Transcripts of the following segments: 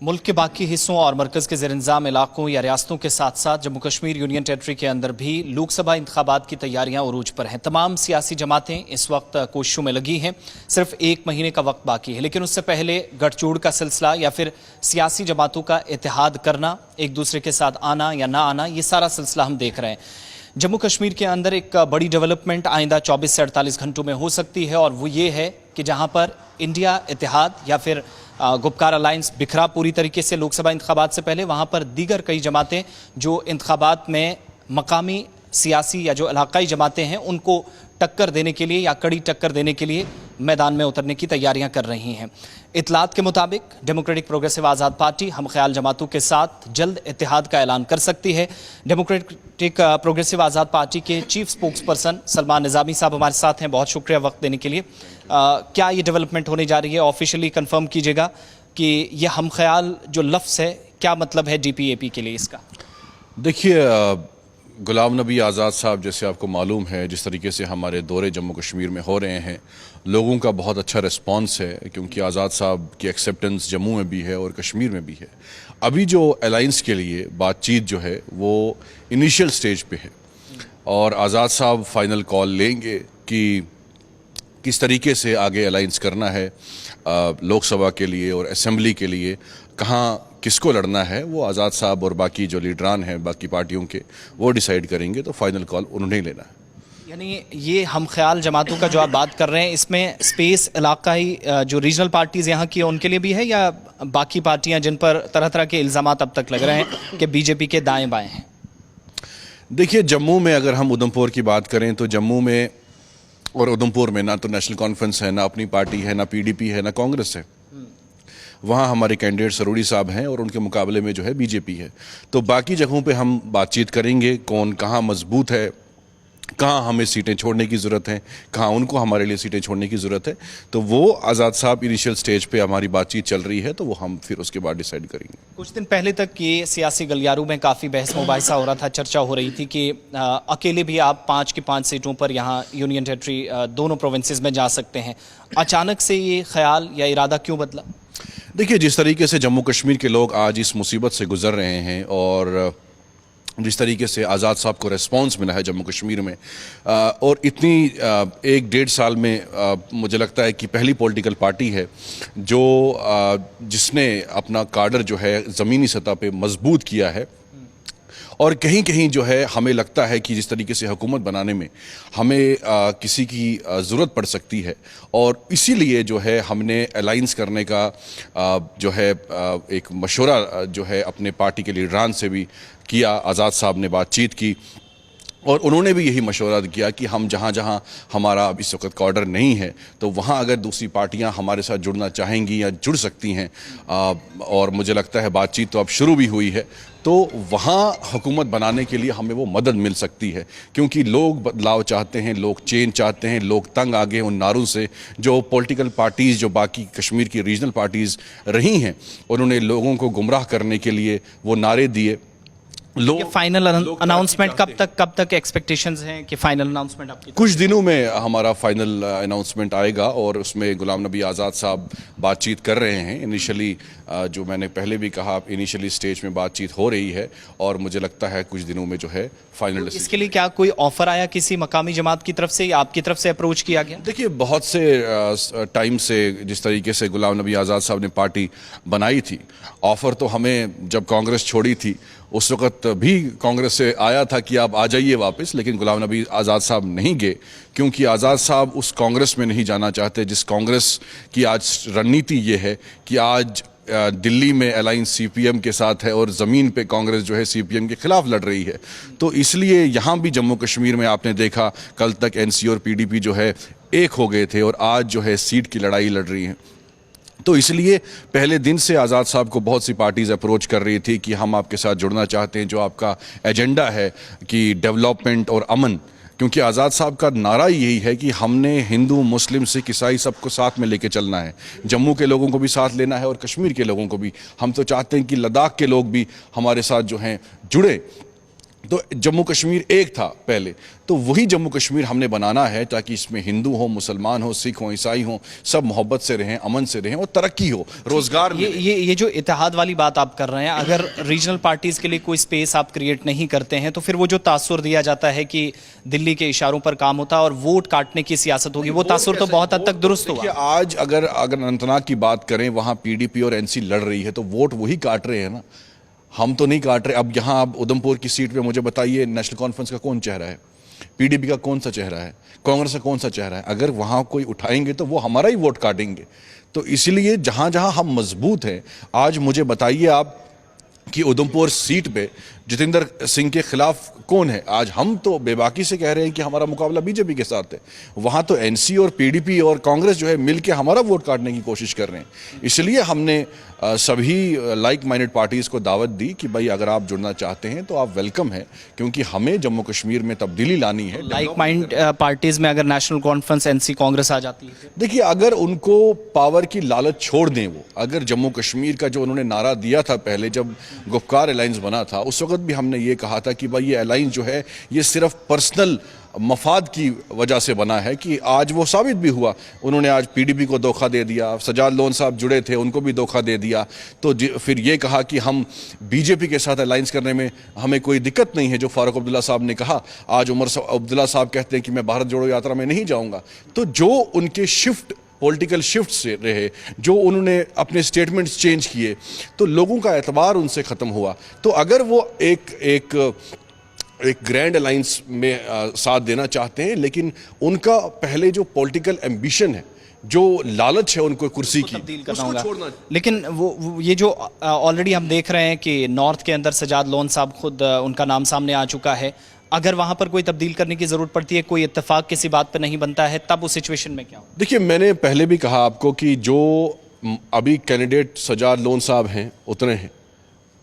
मुल्क के बाकी हिस्सों और मरकज़ के ज़ेर-इंतज़ाम इलाकों या रियासतों के साथ साथ जम्मू कश्मीर यूनियन टेरिटरी के अंदर भी लोकसभा इंतखाबात की तैयारियां उरूज पर हैं। तमाम सियासी जमातें इस वक्त कोशिशों में लगी हैं। सिर्फ एक महीने का वक्त बाकी है, लेकिन उससे पहले गठजोड़ का सिलसिला या फिर सियासी जमातों का इत्तेहाद करना, एक दूसरे के साथ आना या ना आना, ये सारा सिलसिला हम देख रहे हैं। जम्मू कश्मीर के अंदर एक बड़ी डेवलपमेंट आइंदा 24 से 48 घंटों में हो सकती है, और वो ये है कि जहां पर इंडिया इत्तेहाद या फिर गुपकार अलायंस बिखरा पूरी तरीके से लोकसभा इंतखाबात से पहले, वहां पर दीगर कई जमातें जो इंतखाबात में मकामी सियासी या जो इलाकाई जमातें हैं उनको टक्कर देने के लिए या कड़ी टक्कर देने के लिए मैदान में उतरने की तैयारियां कर रही हैं। इतलात के मुताबिक डेमोक्रेटिक प्रोग्रेसिव आज़ाद पार्टी हम ख्याल जमातों के साथ जल्द इत्तेहाद का ऐलान कर सकती है। डेमोक्रेटिक प्रोग्रेसिव आज़ाद पार्टी के चीफ स्पोक्स पर्सन सलमान निज़ामी साहब हमारे साथ हैं। बहुत शुक्रिया वक्त देने के लिए। क्या ये डेवलपमेंट होने जा रही है? ऑफिशियली कंफर्म कीजिएगा कि ये हम ख्याल जो लफ्ज़ है, क्या मतलब है DPAP के लिए इसका? देखिए, गुलाम नबी आज़ाद साहब, जैसे आपको मालूम है, जिस तरीके से हमारे दौरे जम्मू कश्मीर में हो रहे हैं, लोगों का बहुत अच्छा रिस्पांस है, क्योंकि आज़ाद साहब की एक्सेप्टेंस जम्मू में भी है और कश्मीर में भी है। अभी जो अलायंस के लिए बातचीत जो है वो इनिशियल स्टेज पे है, और आज़ाद साहब फाइनल कॉल लेंगे कि किस तरीके से आगे अलायंस करना है लोकसभा के लिए और असेंबली के लिए, कहाँ किसको लड़ना है, वो आज़ाद साहब और बाकी जो लीडरान हैं बाकी पार्टियों के, वो डिसाइड करेंगे। तो फाइनल कॉल उन्होंने ही लेना है। यानी ये हम ख्याल जमातों का जो आप बात कर रहे हैं, इसमें स्पेस इलाकाई जो रीजनल पार्टीज़ यहाँ की उनके लिए भी है, या बाकी पार्टियाँ जिन पर तरह तरह के इल्ज़ामात अब तक लग रहे हैं कि BJP के दाएँ बाएँ हैं? देखिए, जम्मू में अगर हम उधमपुर की बात करें तो जम्मू में और उधमपुर में ना तो नेशनल कॉन्फ्रेंस है, ना अपनी पार्टी है, ना PDP है, ना कांग्रेस है। वहाँ हमारे कैंडिडेट सरूड़ी साहब हैं और उनके मुकाबले में जो है BJP है। तो बाकी जगहों पे हम बातचीत करेंगे, कौन कहाँ मजबूत है, कहाँ हमें सीटें छोड़ने की ज़रूरत है, कहाँ उनको हमारे लिए सीटें छोड़ने की ज़रूरत है। तो वो आज़ाद साहब इनिशियल स्टेज पे हमारी बातचीत चल रही है, तो वो हम फिर उसके बाद डिसाइड करेंगे। कुछ दिन पहले तक ये सियासी गलियारों में काफ़ी बहस मुबाहिसा हो रहा था, चर्चा हो रही थी कि अकेले भी आप 5 की 5 सीटों पर यहाँ यूनियन टेरिटरी दोनों प्रोविंसेस में जा सकते हैं। अचानक से ये ख्याल या इरादा क्यों बदला? देखिए, जिस तरीके से जम्मू कश्मीर के लोग आज इस मुसीबत से गुजर रहे हैं और जिस तरीके से आज़ाद साहब को रेस्पॉन्स मिला है जम्मू कश्मीर में, और इतनी 1-1.5 साल में मुझे लगता है कि पहली पॉलिटिकल पार्टी है जो जिसने अपना काडर जो है ज़मीनी सतह पे मजबूत किया है। और कहीं कहीं जो है हमें लगता है कि जिस तरीके से हुकूमत बनाने में हमें किसी की ज़रूरत पड़ सकती है, और इसीलिए जो है हमने अलायंस करने का जो है एक मशवरा जो है अपने पार्टी के लीडरान से भी किया। आज़ाद साहब ने बातचीत की और उन्होंने भी यही मशवरा किया कि हम जहाँ जहाँ हमारा अब इस वक्त कॉर्डर नहीं है, तो वहाँ अगर दूसरी पार्टियाँ हमारे साथ जुड़ना चाहेंगी या जुड़ सकती हैं, और मुझे लगता है बातचीत तो अब शुरू भी हुई है, तो वहाँ हुकूमत बनाने के लिए हमें वो मदद मिल सकती है। क्योंकि लोग बदलाव चाहते हैं, लोग चेंज चाहते हैं, लोग तंग आ गए उन नारों से जो पॉलिटिकल पार्टीज़, जो बाकी कश्मीर की रीजनल पार्टीज़ रही हैं, उन्होंने लोगों को गुमराह करने के लिए वो नारे दिए। फाइनल अनाउंसमेंट कब तक एक्सपेक्टेशंस हैं कि फाइनल अनाउंसमेंट आपकी? कुछ दिनों में हमारा फाइनल अनाउंसमेंट आएगा, और उसमें गुलाम नबी आज़ाद साहब बातचीत कर रहे हैं। इनिशियली जो मैंने पहले भी कहा, इनिशियली स्टेज में बातचीत हो रही है, और मुझे लगता है कुछ दिनों में जो है फाइनल। तो इसके लिए क्या कोई ऑफर आया किसी मकामी जमात की तरफ से, या आपकी तरफ से अप्रोच किया गया? देखिए, बहुत से टाइम से जिस तरीके से गुलाम नबी आज़ाद साहब ने पार्टी बनाई थी, ऑफर तो हमें जब कांग्रेस छोड़ी थी उस वक्त भी कांग्रेस से आया था कि आप आ जाइए वापस, लेकिन गुलाम नबी आज़ाद साहब नहीं गए, क्योंकि आज़ाद साहब उस कांग्रेस में नहीं जाना चाहते जिस कांग्रेस की आज रणनीति ये है कि आज दिल्ली में अलायंस CPM के साथ है और ज़मीन पे कांग्रेस जो है CPM के खिलाफ लड़ रही है। तो इसलिए यहाँ भी जम्मू कश्मीर में आपने देखा, कल तक NC और PDP जो है एक हो गए थे, और आज जो है सीट की लड़ाई लड़ रही हैं। तो इसलिए पहले दिन से आज़ाद साहब को बहुत सी पार्टीज़ अप्रोच कर रही थी कि हम आपके साथ जुड़ना चाहते हैं, जो आपका एजेंडा है कि डेवलपमेंट और अमन। क्योंकि आज़ाद साहब का नारा यही है कि हमने हिंदू, मुस्लिम, सिख, ईसाई सबको साथ में लेके चलना है, जम्मू के लोगों को भी साथ लेना है और कश्मीर के लोगों को भी। हम तो चाहते हैं कि लद्दाख के लोग भी हमारे साथ जो हैं जुड़े। तो जम्मू कश्मीर एक था पहले, तो वही जम्मू कश्मीर हमने बनाना है ताकि इसमें हिंदू हो, मुसलमान हो, सिख हो, ईसाई हो, सब मोहब्बत से रहें, अमन से रहें और तरक्की हो, रोजगार मिले। ये जो इत्तेहाद वाली बात आप कर रहे हैं, अगर रीजनल पार्टीज के लिए कोई स्पेस आप क्रिएट नहीं करते हैं तो फिर वो जो तासुर दिया जाता है कि दिल्ली के इशारों पर काम होता है और वोट काटने की सियासत होगी, वो तासुर तो बहुत हद तक दुरुस्त हुआ। आज अगर अनंतनाग की बात करें, वहां पीडीपी और एनसी लड़ रही है तो वोट वही काट रहे हैं ना, हम तो नहीं काट रहे। अब यहाँ आप उधमपुर की सीट पे मुझे बताइए, नेशनल कॉन्फ्रेंस का कौन चेहरा है, पीडीपी का कौन सा चेहरा है, कांग्रेस का कौन सा चेहरा है? अगर वहाँ कोई उठाएंगे तो वो हमारा ही वोट काटेंगे। तो इसलिए जहाँ जहाँ हम मजबूत हैं, आज मुझे बताइए आप कि उधमपुर सीट पे जितेंद्र सिंह के खिलाफ कौन है? आज हम तो बेबाकी से कह रहे हैं कि हमारा मुकाबला बीजेपी के साथ है। वहाँ तो एनसी और पीडीपी और कांग्रेस जो है मिलके हमारा वोट काटने की कोशिश कर रहे हैं। इसलिए हमने सभी लाइक माइंडेड पार्टीज को दावत दी कि भाई अगर आप जुड़ना चाहते हैं तो आप वेलकम है, क्योंकि हमें जम्मू कश्मीर में तब्दीली लानी है। लाइक माइंड पार्टीज में अगर नेशनल कॉन्फ्रेंस, एनसी, कांग्रेस आ जाती है, देखिए अगर उनको पावर की लालच छोड़ दें, वो अगर जम्मू कश्मीर का जो उन्होंने नारा दिया था पहले जब गुपकार अलायंस बना था, उस वक्त भी हमने ये कहा था कि भाई ये अलायंस जो है ये सिर्फ पर्सनल मफाद की वजह से बना है, कि आज वो साबित भी हुआ। उन्होंने आज पीडीपी को धोखा दे दिया, सजाद लोन साहब जुड़े थे उनको भी धोखा दे दिया, तो फिर ये कहा कि हम बीजेपी के साथ अलायंस करने में हमें कोई दिक्कत नहीं है, जो फारूक अब्दुल्ला साहब ने कहा। आज उमर अब्दुल्ला साहब कहते हैं कि मैं भारत जोड़ो यात्रा में नहीं जाऊंगा। तो जो उनके पॉलिटिकल शिफ्ट से रहे, जो उन्होंने अपने स्टेटमेंट्स चेंज किए, तो लोगों का एतबार उनसे ख़त्म हुआ। तो अगर वो एक ग्रैंड अलायंस में साथ देना चाहते हैं, लेकिन उनका पहले जो पॉलिटिकल एम्बिशन है, जो लालच है उनको कुर्सी की, उसको छोड़ना। लेकिन वो ये जो ऑलरेडी हम देख रहे हैं कि नॉर्थ के अंदर सजाद लोन साहब खुद उनका नाम सामने आ चुका है, अगर वहां पर कोई तब्दील करने की जरूरत पड़ती है, कोई इत्तेफाक किसी बात पर नहीं बनता है, तब उस सिचुएशन में क्या हो? देखिए मैंने पहले भी कहा आपको कि जो अभी कैंडिडेट सजाद लोन साहब हैं उतने हैं,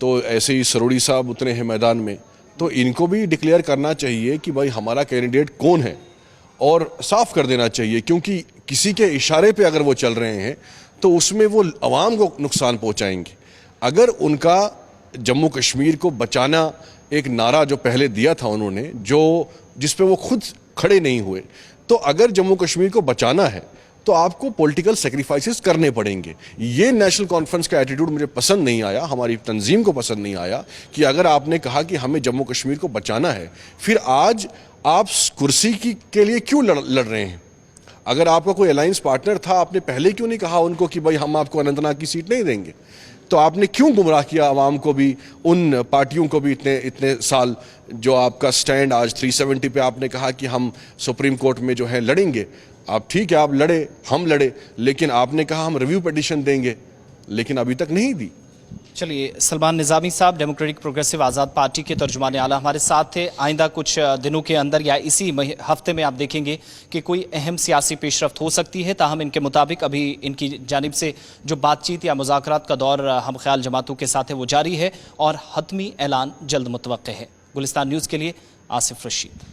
तो ऐसे ही सरोड़ी साहब उतने हैं मैदान में, तो इनको भी डिक्लेयर करना चाहिए कि भाई हमारा कैंडिडेट कौन है और साफ कर देना चाहिए, क्योंकि किसी के इशारे पे अगर वो चल रहे हैं तो उसमें वो अवाम को नुकसान पहुंचाएंगे। अगर उनका जम्मू कश्मीर को बचाना एक नारा जो पहले दिया था उन्होंने, जो जिस पे वो खुद खड़े नहीं हुए, तो अगर जम्मू कश्मीर को बचाना है तो आपको पॉलिटिकल सेक्रीफाइसेस करने पड़ेंगे। ये नेशनल कॉन्फ्रेंस का एटीट्यूड मुझे पसंद नहीं आया, हमारी तंजीम को पसंद नहीं आया, कि अगर आपने कहा कि हमें जम्मू कश्मीर को बचाना है, फिर आज आप कुर्सी के लिए क्यों लड़ रहे हैं? अगर आपका कोई अलायंस पार्टनर था, आपने पहले क्यों नहीं कहा उनको कि भाई हम आपको अनंतनाग की सीट नहीं देंगे? तो आपने क्यों गुमराह किया आवाम को भी, उन पार्टियों को भी इतने साल? जो आपका स्टैंड आज 370 पे आपने कहा कि हम सुप्रीम कोर्ट में जो है लड़ेंगे, आप ठीक है आप लड़े, हम लड़े, लेकिन आपने कहा हम रिव्यू पिटीशन देंगे, लेकिन अभी तक नहीं दी। चलिए, सलमान निज़ामी साहब डेमोक्रेटिक प्रोग्रेसिव आज़ाद पार्टी के तर्जुमान आला हमारे साथ थे। आइंदा कुछ दिनों के अंदर या इसी हफ्ते में आप देखेंगे कि कोई अहम सियासी पेशरफ्त हो सकती है। ताहम इनके मुताबिक अभी इनकी जानिब से जो बातचीत या मुज़ाकरात का दौर हम ख्याल जमातों के साथ है वो जारी है और हतमी ऐलान जल्द मुतवक्के है। गुलिस्तान न्यूज़ के लिए आसिफ रशीद।